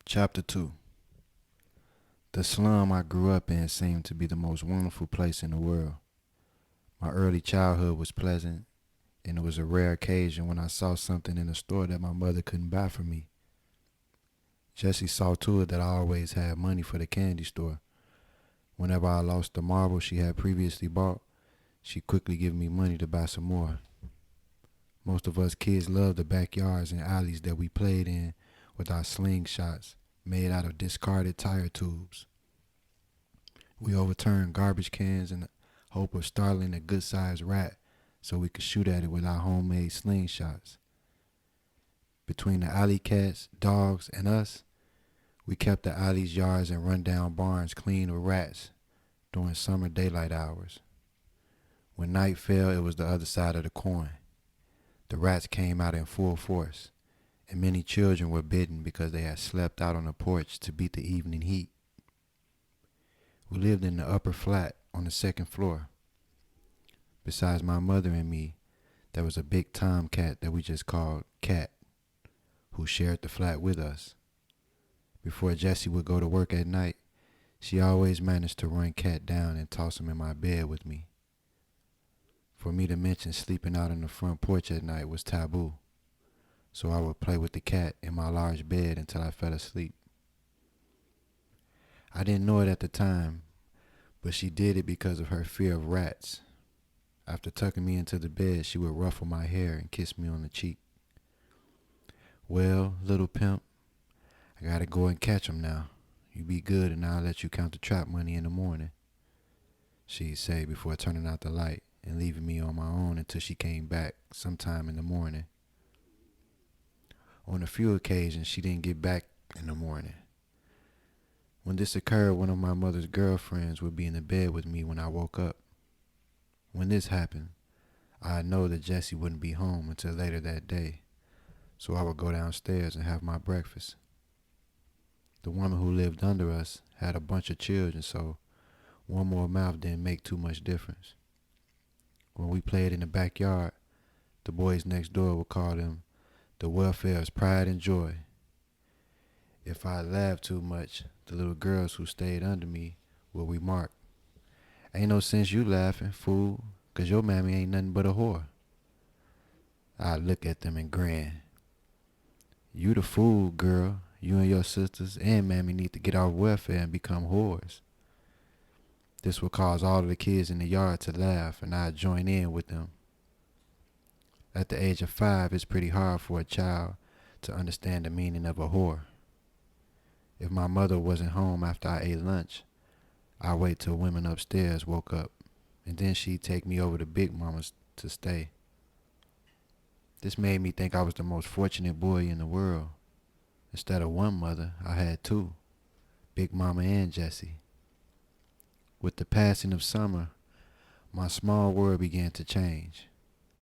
Chapter 2. The slum I grew up in seemed to be the most wonderful place in the world. My early childhood was pleasant, and it was a rare occasion when I saw something in the store that my mother couldn't buy for me. Jessie saw to it that I always had money for the candy store. Whenever I lost the marble she had previously bought, she'd quickly give me money to buy some more. Most of us kids loved the backyards and alleys that we played in with our slingshots made out of discarded tire tubes. We overturned garbage cans in the hope of startling a good-sized rat so we could shoot at it with our homemade slingshots. Between the alley cats, dogs, and us, we kept the alley's yards and run-down barns clean of rats during summer daylight hours. When night fell, it was the other side of the coin. The rats came out in full force, and many children were bitten because they had slept out on the porch to beat the evening heat. We lived in the upper flat on the second floor. Besides my mother and me, there was a big tomcat that we just called Cat, who shared the flat with us. Before Jessie would go to work at night, she always managed to run Cat down and toss him in my bed with me. For me to mention sleeping out on the front porch at night was taboo, so I would play with the cat in my large bed until I fell asleep. I didn't know it at the time, but she did it because of her fear of rats. After tucking me into the bed, she would ruffle my hair and kiss me on the cheek. "Well, little pimp, I gotta go and catch 'em now. You be good and I'll let you count the trap money in the morning," she'd say before turning out the light and leaving me on my own until she came back sometime in the morning. On a few occasions, she didn't get back in the morning. When this occurred, one of my mother's girlfriends would be in the bed with me when I woke up. When this happened, I'd know that Jessie wouldn't be home until later that day, so I would go downstairs and have my breakfast. The woman who lived under us had a bunch of children, so one more mouth didn't make too much difference. When we played in the backyard, the boys next door would call them the welfare's pride and joy. If I laughed too much, the little girls who stayed under me would remark, "Ain't no sense you laughing, fool, 'cause your mammy ain't nothing but a whore." I'd look at them and grin. "You the fool, girl. You and your sisters and mammy need to get off welfare and become whores." This would cause all of the kids in the yard to laugh, and I'd join in with them. At the age of 5, it's pretty hard for a child to understand the meaning of a whore. If my mother wasn't home after I ate lunch, I'd wait till women upstairs woke up, and then she'd take me over to Big Mama's to stay. This made me think I was the most fortunate boy in the world. Instead of one mother, I had two, Big Mama and Jessie. With the passing of summer, my small world began to change.